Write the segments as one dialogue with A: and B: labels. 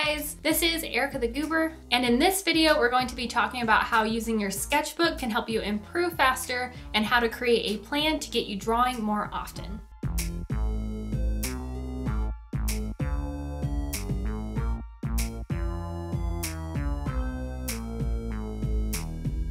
A: guys, this is Erica the Goober, and in this video we're going to be talking about how using your sketchbook can help you improve faster and how to create a plan to get you drawing more often.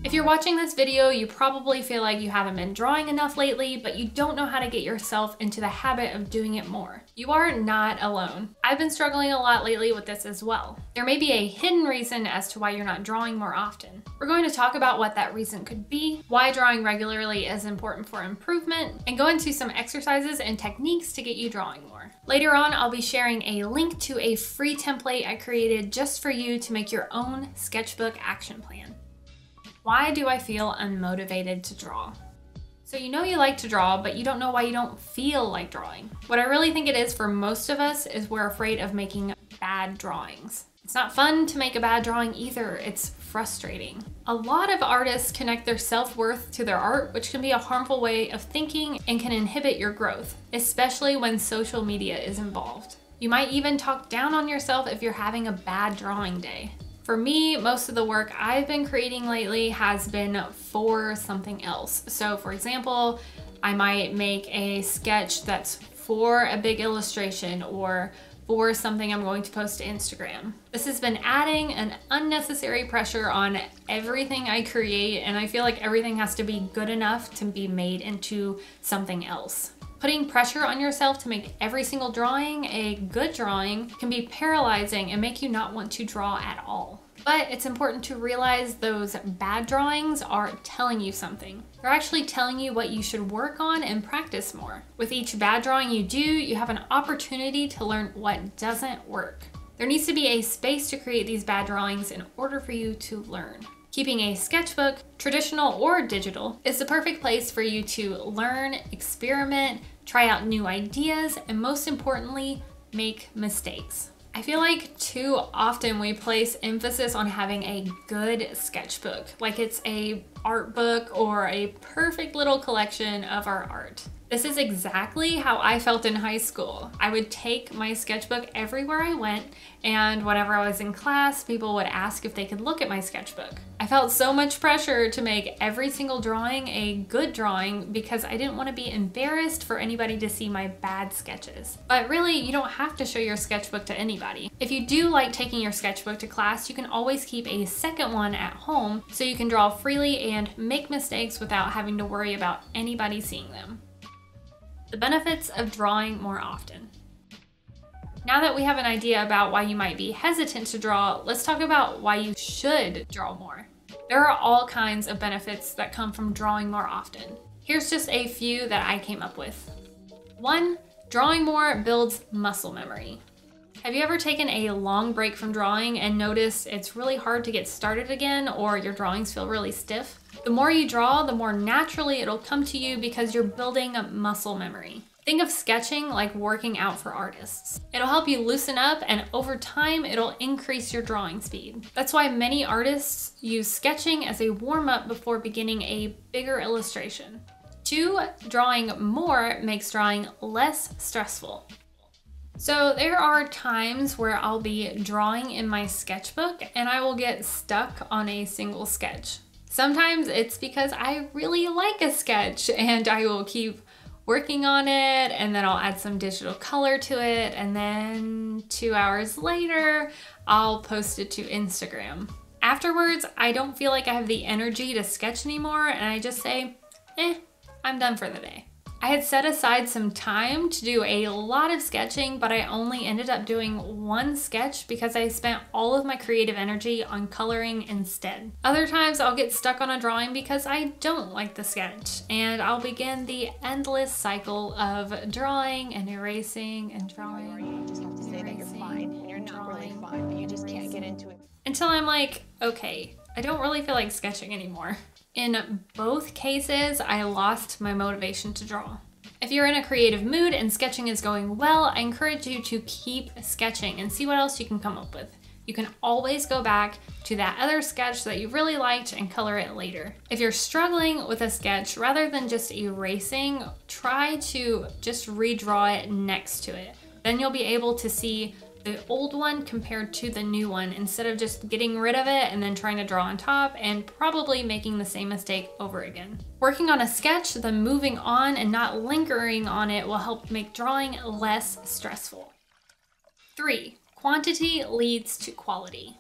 A: If you're watching this video, you probably feel like you haven't been drawing enough lately, but you don't know how to get yourself into the habit of doing it more. You are not alone. I've been struggling a lot lately with this as well. There may be a hidden reason as to why you're not drawing more often. We're going to talk about what that reason could be, why drawing regularly is important for improvement, and go into some exercises and techniques to get you drawing more. Later on, I'll be sharing a link to a free template I created just for you to make your own sketchbook action plan. Why do I feel unmotivated to draw? So you know you like to draw, but you don't know why you don't feel like drawing. What I really think it is for most of us is we're afraid of making bad drawings. It's not fun to make a bad drawing either, it's frustrating. A lot of artists connect their self-worth to their art, which can be a harmful way of thinking and can inhibit your growth, especially when social media is involved. You might even talk down on yourself if you're having a bad drawing day. For me, most of the work I've been creating lately has been for something else. So for example, I might make a sketch that's for a big illustration or for something I'm going to post to Instagram. This has been adding an unnecessary pressure on everything I create, and I feel like everything has to be good enough to be made into something else. Putting pressure on yourself to make every single drawing a good drawing can be paralyzing and make you not want to draw at all. But it's important to realize those bad drawings are telling you something. They're actually telling you what you should work on and practice more. With each bad drawing you do, you have an opportunity to learn what doesn't work. There needs to be a space to create these bad drawings in order for you to learn. Keeping a sketchbook, traditional or digital, is the perfect place for you to learn, experiment, try out new ideas, and most importantly, make mistakes. I feel like too often we place emphasis on having a good sketchbook, like it's a art book or a perfect little collection of our art. This is exactly how I felt in high school. I would take my sketchbook everywhere I went, and whenever I was in class, people would ask if they could look at my sketchbook. I felt so much pressure to make every single drawing a good drawing because I didn't want to be embarrassed for anybody to see my bad sketches. But really, you don't have to show your sketchbook to anybody. If you do like taking your sketchbook to class, you can always keep a second one at home so you can draw freely and make mistakes without having to worry about anybody seeing them. The benefits of drawing more often. Now that we have an idea about why you might be hesitant to draw, let's talk about why you should draw more. There are all kinds of benefits that come from drawing more often. Here's just a few that I came up with. 1, drawing more builds muscle memory. Have you ever taken a long break from drawing and noticed it's really hard to get started again, or your drawings feel really stiff? The more you draw, the more naturally it'll come to you because you're building muscle memory. Think of sketching like working out for artists. It'll help you loosen up, and over time, it'll increase your drawing speed. That's why many artists use sketching as a warm-up before beginning a bigger illustration. 2, drawing more makes drawing less stressful. So there are times where I'll be drawing in my sketchbook and I will get stuck on a single sketch. Sometimes it's because I really like a sketch and I will keep working on it, and then I'll add some digital color to it, and then 2 hours later, I'll post it to Instagram. Afterwards, I don't feel like I have the energy to sketch anymore, and I just say, I'm done for the day. I had set aside some time to do a lot of sketching, but I only ended up doing 1 sketch because I spent all of my creative energy on coloring instead. Other times I'll get stuck on a drawing because I don't like the sketch, and I'll begin the endless cycle of drawing and erasing and drawing.
B: You just have to say that you're fine, and you're not really fine, but you just can't get into it.
A: Until I'm like, okay, I don't really feel like sketching anymore. In both cases, I lost my motivation to draw. If you're in a creative mood and sketching is going well, I encourage you to keep sketching and see what else you can come up with. You can always go back to that other sketch that you really liked and color it later. If you're struggling with a sketch, rather than just erasing, try to just redraw it next to it. Then you'll be able to see the old one compared to the new one instead of just getting rid of it and then trying to draw on top and probably making the same mistake over again. Working on a sketch, then moving on and not lingering on it will help make drawing less stressful. 3. Quantity leads to quality.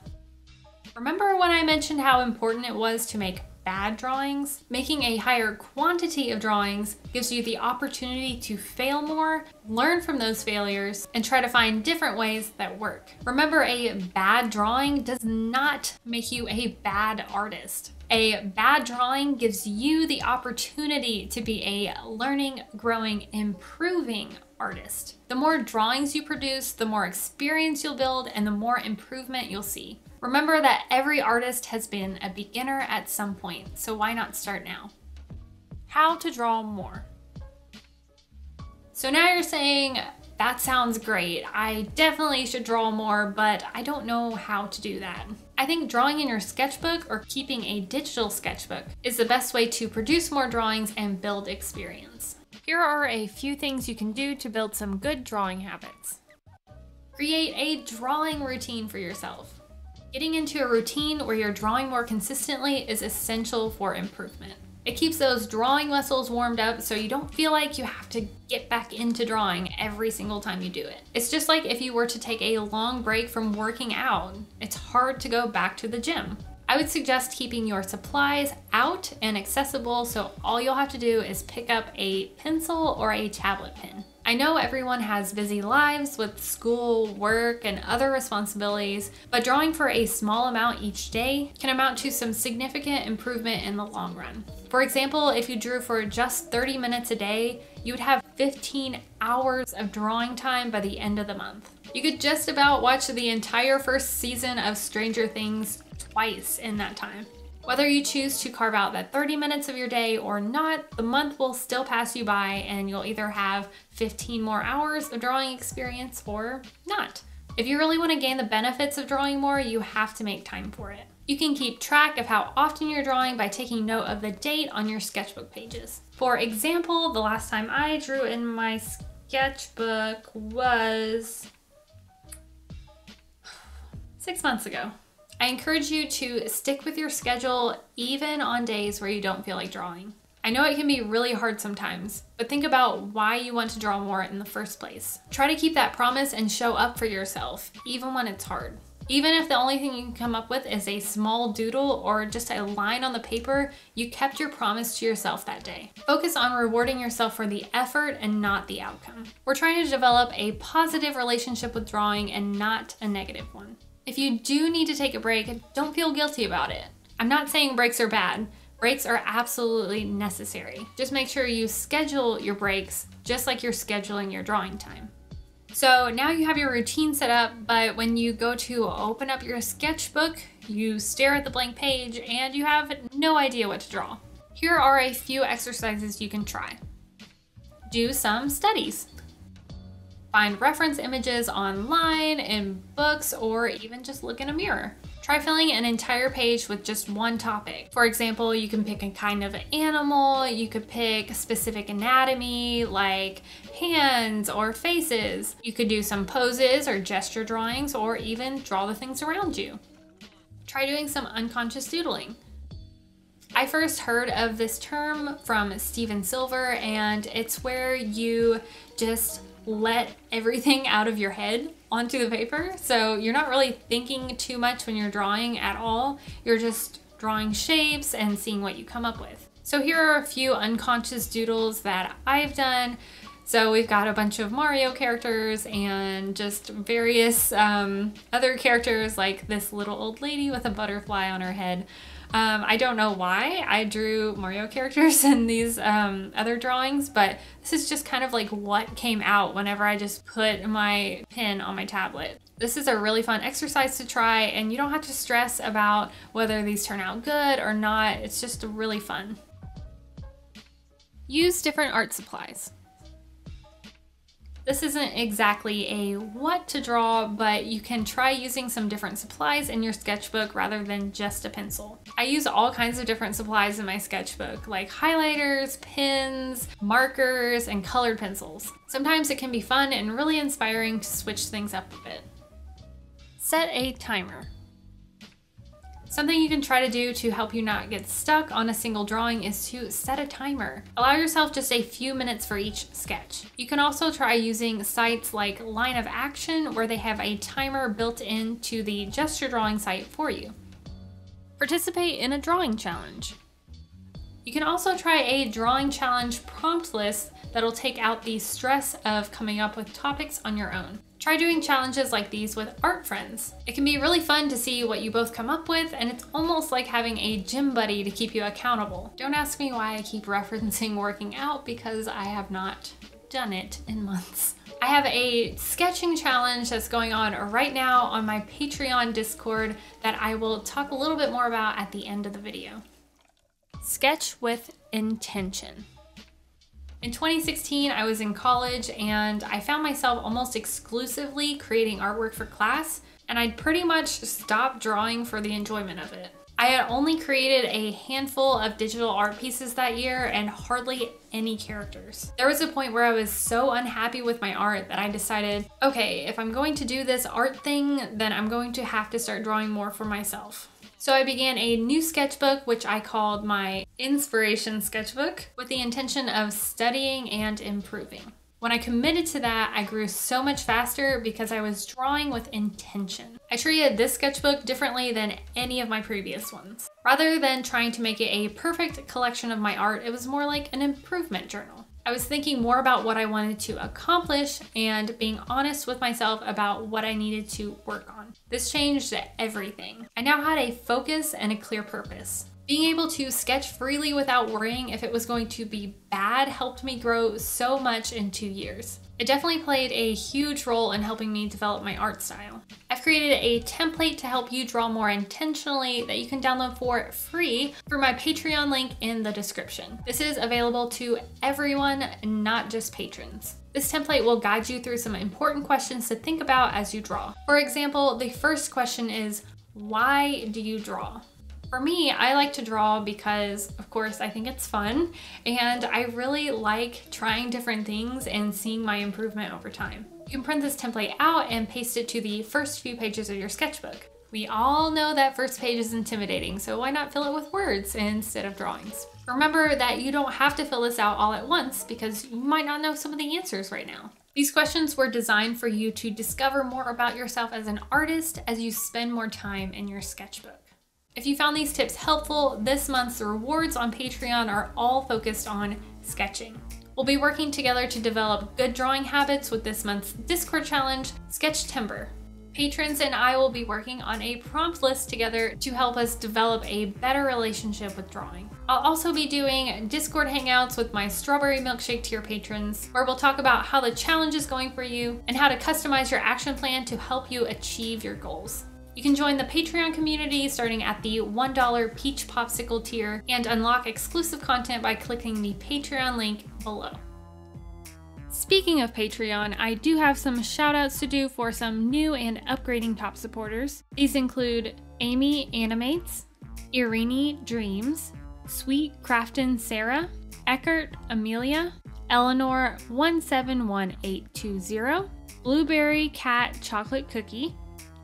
A: Remember when I mentioned how important it was to make bad drawings? Making a higher quantity of drawings gives you the opportunity to fail more, learn from those failures, and try to find different ways that work. Remember, a bad drawing does not make you a bad artist. A bad drawing gives you the opportunity to be a learning, growing, improving artist. The more drawings you produce, the more experience you'll build and the more improvement you'll see. Remember that every artist has been a beginner at some point, so why not start now? How to draw more. So now you're saying, that sounds great. I definitely should draw more, but I don't know how to do that. I think drawing in your sketchbook or keeping a digital sketchbook is the best way to produce more drawings and build experience. Here are a few things you can do to build some good drawing habits. Create a drawing routine for yourself. Getting into a routine where you're drawing more consistently is essential for improvement. It keeps those drawing muscles warmed up so you don't feel like you have to get back into drawing every single time you do it. It's just like if you were to take a long break from working out, it's hard to go back to the gym. I would suggest keeping your supplies out and accessible, so all you'll have to do is pick up a pencil or a tablet pen. I know everyone has busy lives with school, work, and other responsibilities, but drawing for a small amount each day can amount to some significant improvement in the long run. For example, if you drew for just 30 minutes a day, you would have 15 hours of drawing time by the end of the month. You could just about watch the entire first season of Stranger Things twice in that time. Whether you choose to carve out that 30 minutes of your day or not, the month will still pass you by and you'll either have 15 more hours of drawing experience or not. If you really want to gain the benefits of drawing more, you have to make time for it. You can keep track of how often you're drawing by taking note of the date on your sketchbook pages. For example, the last time I drew in my sketchbook was 6 months ago. I encourage you to stick with your schedule even on days where you don't feel like drawing. I know it can be really hard sometimes, but think about why you want to draw more in the first place. Try to keep that promise and show up for yourself, even when it's hard. Even if the only thing you can come up with is a small doodle or just a line on the paper, you kept your promise to yourself that day. Focus on rewarding yourself for the effort and not the outcome. We're trying to develop a positive relationship with drawing and not a negative one. If you do need to take a break, don't feel guilty about it. I'm not saying breaks are bad. Breaks are absolutely necessary. Just make sure you schedule your breaks just like you're scheduling your drawing time. So now you have your routine set up, but when you go to open up your sketchbook, you stare at the blank page and you have no idea what to draw. Here are a few exercises you can try. Do some studies. Find reference images online, in books, or even just look in a mirror. Try filling an entire page with just one topic. For example, you can pick a kind of animal, you could pick specific anatomy like hands or faces. You could do some poses or gesture drawings, or even draw the things around you. Try doing some unconscious doodling. I first heard of this term from Steven Silver, and it's where you just let everything out of your head onto the paper. So you're not really thinking too much when you're drawing at all. You're just drawing shapes and seeing what you come up with. So here are a few unconscious doodles that I've done. So we've got a bunch of Mario characters and just various other characters, like this little old lady with a butterfly on her head. I don't know why I drew Mario characters in these other drawings, but this is just kind of like what came out whenever I just put my pen on my tablet. This is a really fun exercise to try, and you don't have to stress about whether these turn out good or not. It's just really fun. Use different art supplies. This isn't exactly a what to draw, but you can try using some different supplies in your sketchbook rather than just a pencil. I use all kinds of different supplies in my sketchbook, like highlighters, pens, markers, and colored pencils. Sometimes it can be fun and really inspiring to switch things up a bit. Set a timer. Something you can try to do to help you not get stuck on a single drawing is to set a timer. Allow yourself just a few minutes for each sketch. You can also try using sites like Line of Action, where they have a timer built into the gesture drawing site for you. Participate in a drawing challenge. You can also try a drawing challenge prompt list that'll take out the stress of coming up with topics on your own. Try doing challenges like these with art friends. It can be really fun to see what you both come up with, and it's almost like having a gym buddy to keep you accountable. Don't ask me why I keep referencing working out, because I have not done it in months. I have a sketching challenge that's going on right now on my Patreon Discord that I will talk a little bit more about at the end of the video. Sketch with intention. In 2016, I was in college and I found myself almost exclusively creating artwork for class, and I'd pretty much stopped drawing for the enjoyment of it. I had only created a handful of digital art pieces that year and hardly any characters. There was a point where I was so unhappy with my art that I decided, okay, if I'm going to do this art thing, then I'm going to have to start drawing more for myself. So I began a new sketchbook, which I called my Inspiration Sketchbook, with the intention of studying and improving. When I committed to that, I grew so much faster because I was drawing with intention. I treated this sketchbook differently than any of my previous ones. Rather than trying to make it a perfect collection of my art, it was more like an improvement journal. I was thinking more about what I wanted to accomplish and being honest with myself about what I needed to work on. This changed everything. I now had a focus and a clear purpose. Being able to sketch freely without worrying if it was going to be bad helped me grow so much in 2 years. It definitely played a huge role in helping me develop my art style. I've created a template to help you draw more intentionally that you can download for free through my Patreon link in the description. This is available to everyone, not just patrons. This template will guide you through some important questions to think about as you draw. For example, the first question is, why do you draw? For me, I like to draw because, of course, I think it's fun, and I really like trying different things and seeing my improvement over time. You can print this template out and paste it to the first few pages of your sketchbook. We all know that first page is intimidating, so why not fill it with words instead of drawings? Remember that you don't have to fill this out all at once because you might not know some of the answers right now. These questions were designed for you to discover more about yourself as an artist as you spend more time in your sketchbook. If you found these tips helpful, this month's rewards on Patreon are all focused on sketching. We'll be working together to develop good drawing habits with this month's Discord challenge, Sketchtember. Patrons and I will be working on a prompt list together to help us develop a better relationship with drawing. I'll also be doing Discord hangouts with my strawberry milkshake tier patrons, where we'll talk about how the challenge is going for you and how to customize your action plan to help you achieve your goals. You can join the Patreon community starting at the $1 Peach Popsicle tier and unlock exclusive content by clicking the Patreon link below. Speaking of Patreon, I do have some shout outs to do for some new and upgrading top supporters. These include Amy Animates, Irini Dreams, Sweet Craftin Sarah, Eckert Amelia, Eleanor 171820, Blueberry Cat Chocolate Cookie,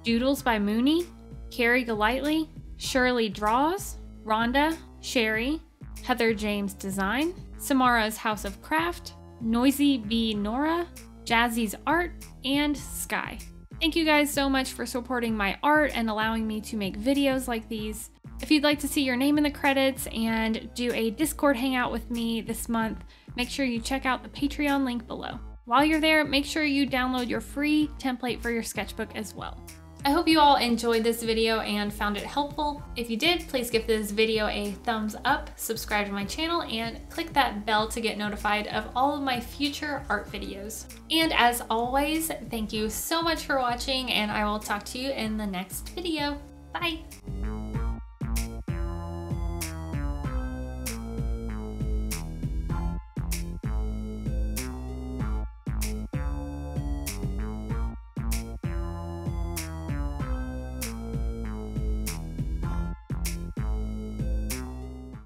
A: Doodles by Mooney, Carrie Golightly, Shirley Draws, Rhonda, Sherry, Heather James Design, Samara's House of Craft, Noisy Bee Nora, Jazzy's Art, and Sky. Thank you guys so much for supporting my art and allowing me to make videos like these. If you'd like to see your name in the credits and do a Discord hangout with me this month, make sure you check out the Patreon link below. While you're there, make sure you download your free template for your sketchbook as well. I hope you all enjoyed this video and found it helpful. If you did, please give this video a thumbs up, subscribe to my channel, and click that bell to get notified of all of my future art videos. And as always, thank you so much for watching, and I will talk to you in the next video. Bye!